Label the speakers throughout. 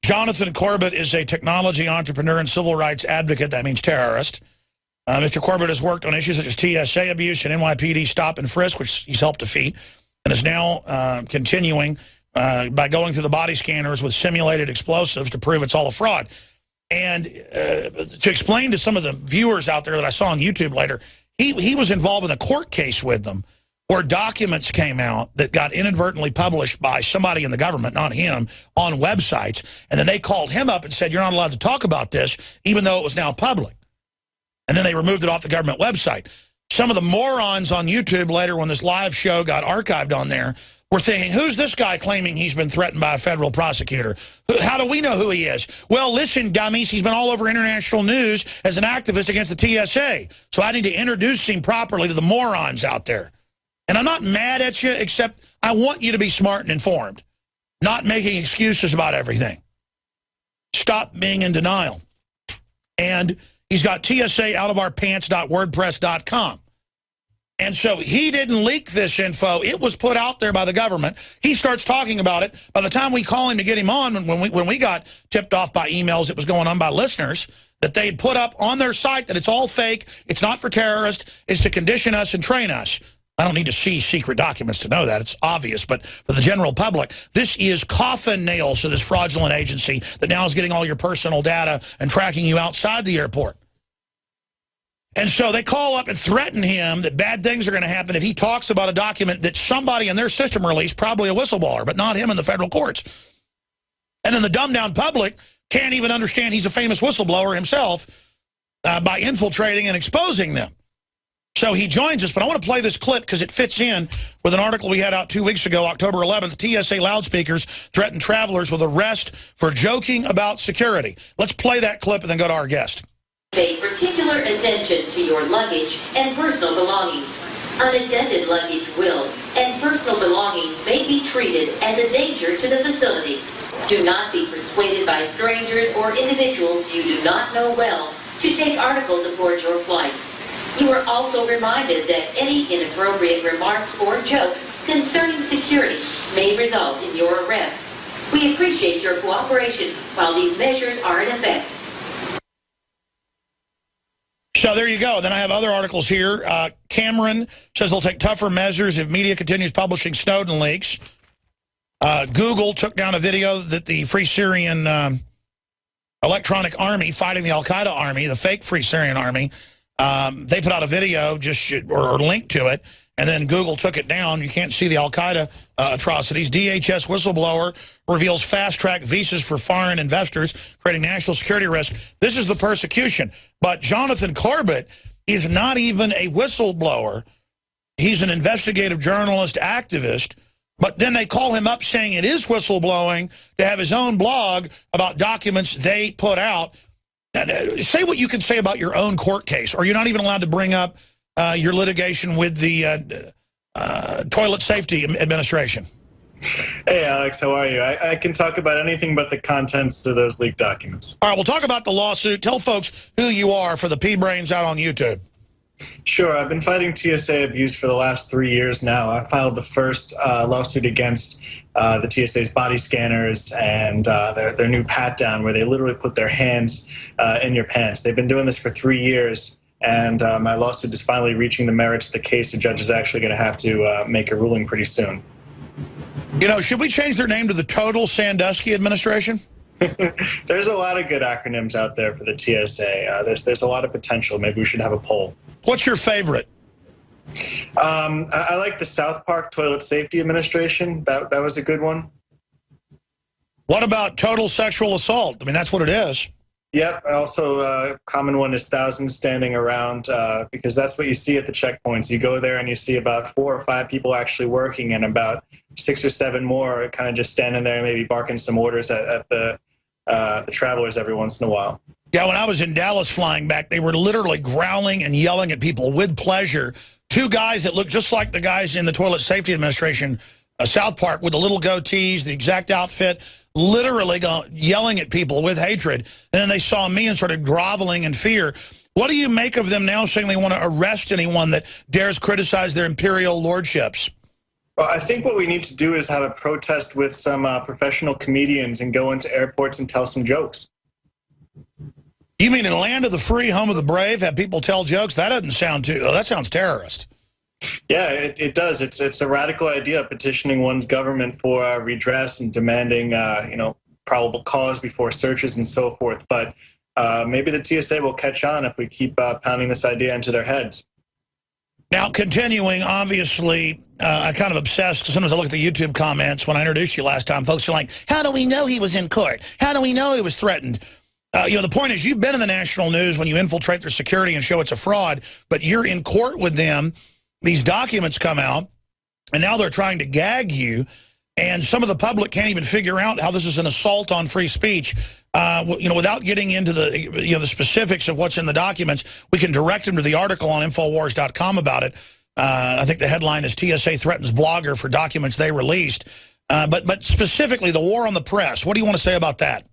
Speaker 1: Jonathan Corbett is a technology entrepreneur and civil rights advocate. That means terrorist. Mr. Corbett has worked on issues such as TSA abuse and NYPD stop and frisk, which he's helped defeat, and is now continuing by going through the body scanners with simulated explosives to prove it's all a fraud. And to explain to some of the viewers out there that I saw on YouTube later, he was involved in a court case with them where documents came out that got inadvertently published by somebody in the government, not him, on websites. And then they called him up and said, you're not allowed to talk about this, even though it was now public. And then they removed it off the government website. Some of the morons on YouTube later, when this live show got archived on there, were thinking, who's this guy claiming he's been threatened by a federal prosecutor? How do we know who he is? Well, listen, dummies, he's been all over international news as an activist against the TSA. So I need to introduce him properly to the morons out there. And I'm not mad at you, except I want you to be smart and informed, not making excuses about everything. Stop being in denial. And he's got TSA out of our pants.wordpress.com. And so he didn't leak this info. It was put out there by the government. He starts talking about it. By the time we call him to get him on, when we got tipped off by emails, it was going on by listeners, that they had put up on their site that it's all fake, it's not for terrorists, it's to condition us and train us. I don't need to see secret documents to know that. It's obvious. But for the general public, this is coffin nails to this fraudulent agency that now is getting all your personal data and tracking you outside the airport. And so they call up and threaten him that bad things are going to happen if he talks about a document that somebody in their system released, probably a whistleblower, but not him in the federal courts. And then the dumbed-down public can't even understand he's a famous whistleblower himself by infiltrating and exposing them. So he joins us, but I want to play this clip because it fits in with an article we had out 2 weeks ago, October 11th. TSA loudspeakers threaten travelers with arrest for joking about security. Let's play that clip and then go to our guest.
Speaker 2: Pay particular attention to your luggage and personal belongings. Unattended luggage will, and personal belongings may be treated as a danger to the facility. Do not be persuaded by strangers or individuals you do not know well to take articles aboard your flight. You are also reminded that any inappropriate remarks or jokes concerning security may result in your arrest. We appreciate your cooperation while these measures are in effect.
Speaker 1: So there you go. Then I have other articles here. Cameron says they'll take tougher measures if media continues publishing Snowden leaks. Google took down a video that the Free Syrian Electronic Army fighting the Al-Qaeda army, the fake Free Syrian Army, they put out a video or link to it, and then Google took it down. You can't see the Al-Qaeda atrocities. DHS whistleblower reveals fast-track visas for foreign investors, creating national security risk. This is the persecution. But Jonathan Corbett is not even a whistleblower. He's an investigative journalist activist. But then they call him up saying it is whistleblowing to have his own blog about documents they put out. Say what you can say about your own court case. Or you're not even allowed to bring up your litigation with the Toilet Safety Administration.
Speaker 3: Hey, Alex, how are you? I can talk about anything but the contents of those leaked documents.
Speaker 1: All right, we'll talk about the lawsuit. Tell folks who you are for the P-Brains out on YouTube.
Speaker 3: Sure. I've been fighting TSA abuse for the last 3 years now. I filed the first lawsuit against the TSA's body scanners and their new pat-down, where they literally put their hands in your pants. They've been doing this for 3 years, and my lawsuit is finally reaching the merits of the case. The judge is actually going to have to make a ruling pretty soon.
Speaker 1: You know, should we change their name to the Total Sandusky Administration?
Speaker 3: There's a lot of good acronyms out there for the TSA. There's a lot of potential. Maybe we should have a poll.
Speaker 1: What's your favorite?
Speaker 3: I like the South Park Toilet Safety Administration. That was a good one.
Speaker 1: What about total sexual assault? I mean, that's what it is.
Speaker 3: Yep. Also, a common one is thousands standing around, because that's what you see at the checkpoints. You go there and you see about 4 or 5 people actually working, and about 6 or 7 more kind of just standing there, maybe barking some orders at the travelers every once in a while.
Speaker 1: Yeah, when I was in Dallas flying back, they were literally growling and yelling at people with pleasure. 2 guys that looked just like the guys in the Toilet Safety Administration, South Park, with the little goatees, the exact outfit, literally yelling at people with hatred. And then they saw me and started groveling in fear. What do you make of them now saying they want to arrest anyone that dares criticize their imperial lordships?
Speaker 3: Well, I think what we need to do is have a protest with some professional comedians and go into airports and tell some jokes.
Speaker 1: You mean in the land of the free, home of the brave, have people tell jokes? That doesn't sound too... Oh, that sounds terrorist.
Speaker 3: Yeah, it does. It's a radical idea, petitioning one's government for redress and demanding, probable cause before searches and so forth. But maybe the TSA will catch on if we keep pounding this idea into their heads.
Speaker 1: Now, continuing, obviously, I kind of obsessed, because sometimes I look at the YouTube comments when I introduced you last time. Folks are like, how do we know he was in court? How do we know he was threatened? The point is, you've been in the national news when you infiltrate their security and show it's a fraud, but you're in court with them. These documents come out, and now they're trying to gag you, and some of the public can't even figure out how this is an assault on free speech. Without getting into the specifics of what's in the documents, we can direct them to the article on INFOWARS.com about it. I think the headline is TSA threatens blogger for documents they released. But specifically, the war on the press. What do you want to say about that?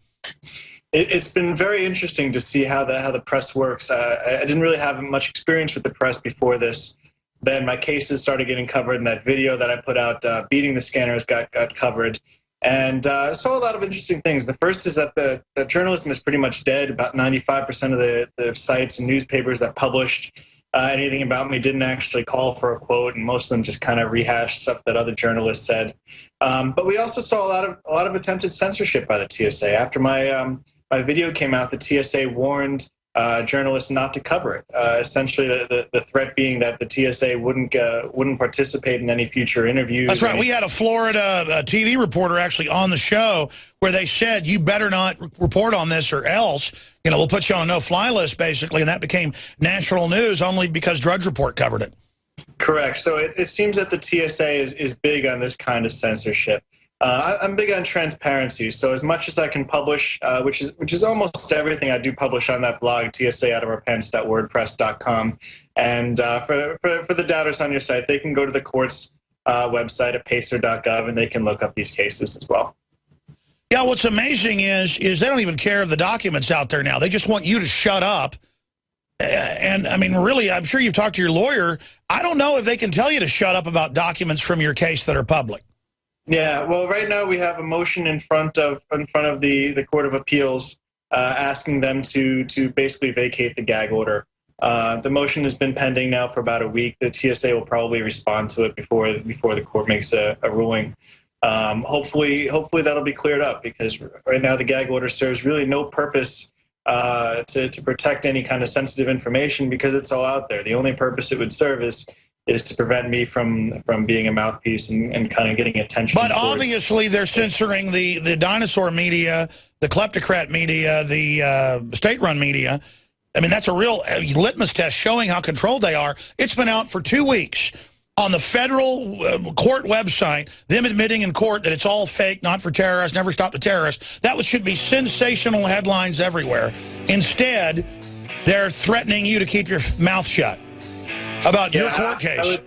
Speaker 3: It's been very interesting to see how the press works. I didn't really have much experience with the press before this. Then my cases started getting covered, and that video that I put out, beating the scanners, got covered. And I saw a lot of interesting things. The first is that the journalism is pretty much dead. About 95% of the sites and newspapers that published anything about me didn't actually call for a quote, and most of them just kind of rehashed stuff that other journalists said. But we also saw a lot of attempted censorship by the TSA. After my video came out, the TSA warned journalists not to cover it. Essentially, the threat being that the TSA wouldn't participate in any future interviews.
Speaker 1: That's right. We had a Florida TV reporter actually on the show where they said, you better not report on this or else, we'll put you on a no-fly list, basically, and that became national news only because Drudge Report covered it.
Speaker 3: Correct. So it seems that the TSA is big on this kind of censorship. I'm big on transparency, so as much as I can publish, which is almost everything I do publish on that blog, tsaoutofouropants.wordpress.com. And for the doubters on your site, they can go to the court's website at pacer.gov, and they can look up these cases as well.
Speaker 1: Yeah, what's amazing is they don't even care of the documents out there now. They just want you to shut up. And, I mean, really, I'm sure you've talked to your lawyer. I don't know if they can tell you to shut up about documents from your case that are public.
Speaker 3: Yeah, well, right now we have a motion in front of the Court of Appeals asking them to basically vacate the gag order. The motion has been pending now for about a week. The TSA will probably respond to it before the court makes a ruling. Hopefully that'll be cleared up, because right now the gag order serves really no purpose to protect any kind of sensitive information, because it's all out there. The only purpose it would serve is to prevent me from being a mouthpiece and kind of getting attention.
Speaker 1: But obviously they're censoring the dinosaur media, the kleptocrat media, the state-run media. I mean, that's a real litmus test showing how controlled they are. It's been out for 2 weeks on the federal court website, them admitting in court that it's all fake, not for terrorists, never stop the terrorists. That should be sensational headlines everywhere. Instead, they're threatening you to keep your mouth shut about your court case.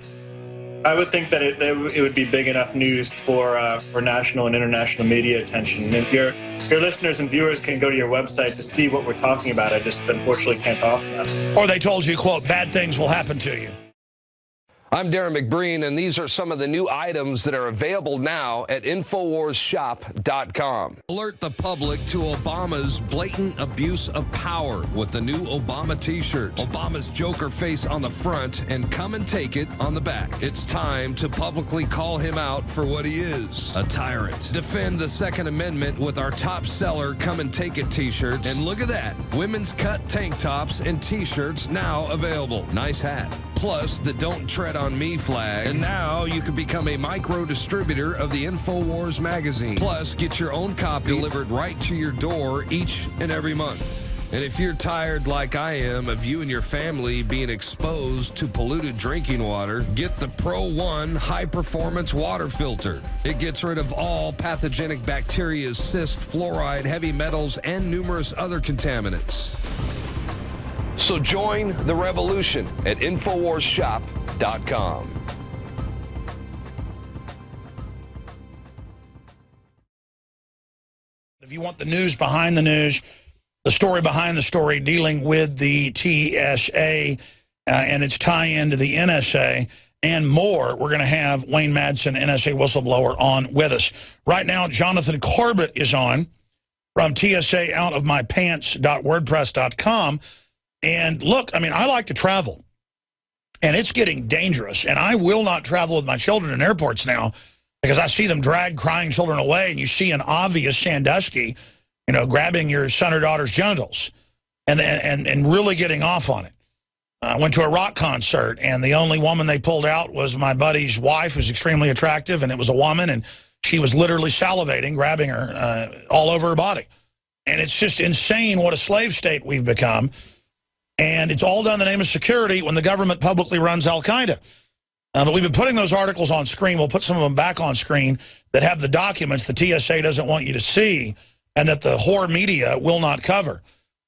Speaker 3: I would think that it would be big enough news for national and international media attention. And if your listeners and viewers can go to your website to see what we're talking about, I just unfortunately can't talk about it.
Speaker 1: Or they told you, quote, bad things will happen to you.
Speaker 4: I'm Darren McBreen, and these are some of the new items that are available now at InfoWarsShop.com.
Speaker 5: Alert the public to Obama's blatant abuse of power with the new Obama t-shirt. Obama's Joker face on the front and come and take it on the back. It's time to publicly call him out for what he is, a tyrant. Defend the Second Amendment with our top seller Come and Take It t-shirts. And look at that, women's cut tank tops and t-shirts now available. Nice hat. Plus the Don't Tread on Me flag. And now you can become a micro distributor of the InfoWars magazine. Plus, get your own copy delivered right to your door each and every month. And if you're tired like I am of you and your family being exposed to polluted drinking water, get the Pro One high performance water filter. It gets rid of all pathogenic bacteria, cyst, fluoride, heavy metals, and numerous other contaminants.
Speaker 4: So join the revolution at InfoWarsShop.com.
Speaker 1: If you want the news behind the news, the story behind the story dealing with the TSA and its tie-in to the NSA and more. We're going to have Wayne Madsen, NSA whistleblower, on with us. Right now, Jonathan Corbett is on from tsaoutofmypants.wordpress.com. And look, I mean, I like to travel, and it's getting dangerous. And I will not travel with my children in airports now because I see them drag crying children away, and you see an obvious Sandusky, you know, grabbing your son or daughter's genitals and really getting off on it. I went to a rock concert, and the only woman they pulled out was my buddy's wife, who's extremely attractive, and it was a woman, and she was literally salivating, grabbing her all over her body. And it's just insane what a slave state we've become. And it's all done in the name of security when the government publicly runs Al-Qaeda. But we've been putting those articles on screen. We'll put some of them back on screen that have the documents the TSA doesn't want you to see and that the whore media will not cover.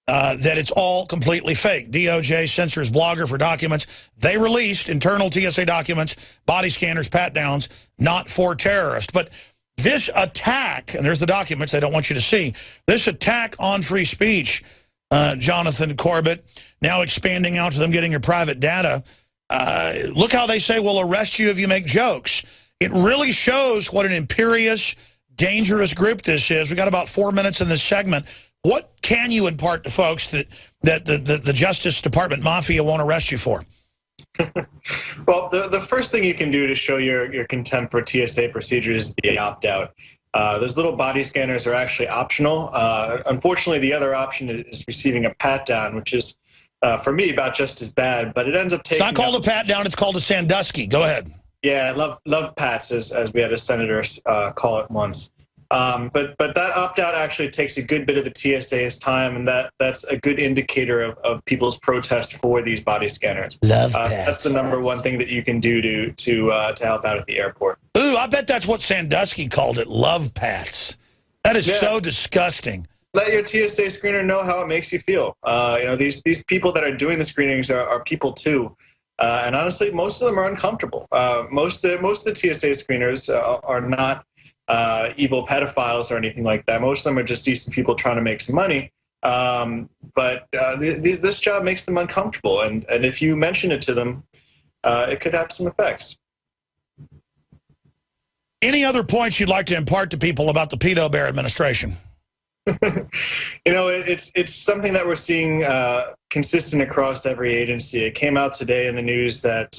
Speaker 1: That it's all completely fake. DOJ censors Blogger for documents. They released internal TSA documents, body scanners, pat-downs, not for terrorists. But this attack, and there's the documents they don't want you to see, this attack on free speech, Jonathan Corbett, now expanding out to them getting your private data. Look how they say we'll arrest you if you make jokes. It really shows what an imperious, dangerous group this is. We got about 4 minutes in this segment. What can you impart to folks that the Justice Department mafia won't arrest you for?
Speaker 3: Well, the first thing you can do to show your contempt for TSA procedures is the opt-out. Those little body scanners are actually optional. Unfortunately, the other option is receiving a pat-down, which is, for me, about just as bad. But it ends up taking...
Speaker 1: It's not called a pat-down, it's called a Sandusky. Go ahead.
Speaker 3: Yeah, love pats, as we had a senator call it once. But that opt-out actually takes a good bit of the TSA's time, and that's a good indicator of people's protest for these body scanners.
Speaker 1: Love
Speaker 3: so that's the number one thing that you can do to help out at the airport.
Speaker 1: Ooh, I bet that's what Sandusky called it, love pats. That is so disgusting.
Speaker 3: Let your TSA screener know how it makes you feel. You know, these people that are doing the screenings are people too. And honestly, most of them are uncomfortable. Most of the TSA screeners are not evil pedophiles or anything like that. Most of them are just decent people trying to make some money. But this job makes them uncomfortable. And if you mention it to them, it could have some effects.
Speaker 1: Any other points you'd like to impart to people about the pedo bear administration?
Speaker 3: You know, it's something that we're seeing consistent across every agency. It came out today in the news that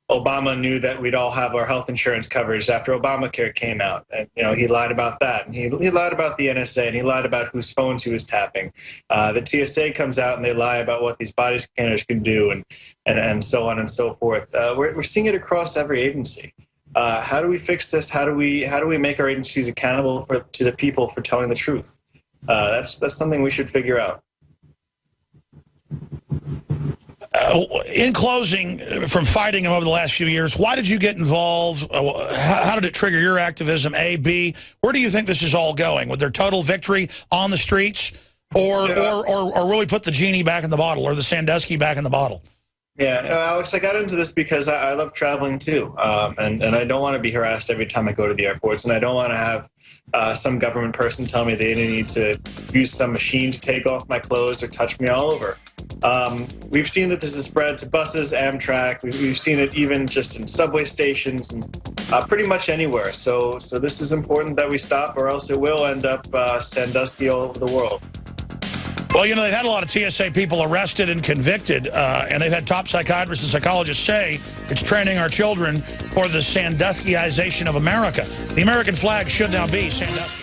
Speaker 3: Obama knew that we'd all have our health insurance coverage after Obamacare came out. And, you know, he lied about that. And he lied about the NSA, and he lied about whose phones he was tapping. The TSA comes out and they lie about what these body scanners can do and so on and so forth. We're seeing it across every agency. How do we fix this? How do we make our agencies accountable to the people for telling the truth? That's something we should figure out.
Speaker 1: In closing, from fighting him over the last few years, why did you get involved? How did it trigger your activism? A, B, where do you think this is all going? With their total victory on the streets, or really put the genie back in the bottle, or the Sandusky back in the bottle?
Speaker 3: Yeah, Alex, I got into this because I love traveling too, and I don't want to be harassed every time I go to the airports, and I don't want to have some government person tell me they need to use some machine to take off my clothes or touch me all over. We've seen that this has spread to buses, Amtrak. We've seen it even just in subway stations and pretty much anywhere. So this is important that we stop, or else it will end up Sandusky all over the world.
Speaker 1: Well, you know, they've had a lot of TSA people arrested and convicted, and they've had top psychiatrists and psychologists say it's training our children for the Sanduskyization of America. The American flag should now be Sandusky.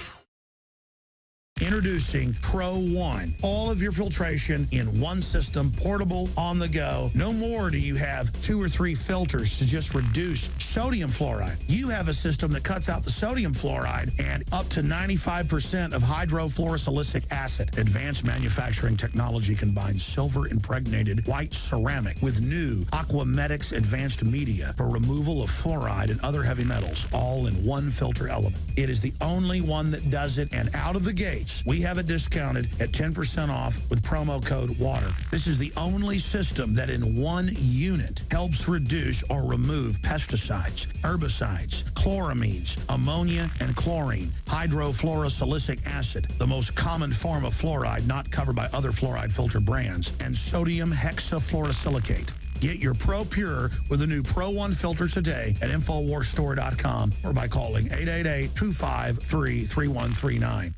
Speaker 1: Introducing Pro One. All of your filtration in one system, portable, on the go. No more do you have 2 or 3 filters to just reduce sodium fluoride. You have a system that cuts out the sodium fluoride and up to 95% of hydrofluorosilicic acid. Advanced manufacturing technology combines silver-impregnated white ceramic with new Aquamedics advanced media for removal of fluoride and other heavy metals, all in one filter element. It is the only one that does it, and out of the gate, we have it discounted at 10% off with promo code WATER. This is the only system that in one unit helps reduce or remove pesticides, herbicides, chloramines, ammonia, and chlorine, hydrofluorosilicic acid, the most common form of fluoride not covered by other fluoride filter brands, and sodium hexafluorosilicate. Get your Pro Pure with the new Pro One filter today at InfoWarsStore.com or by calling 888-253-3139.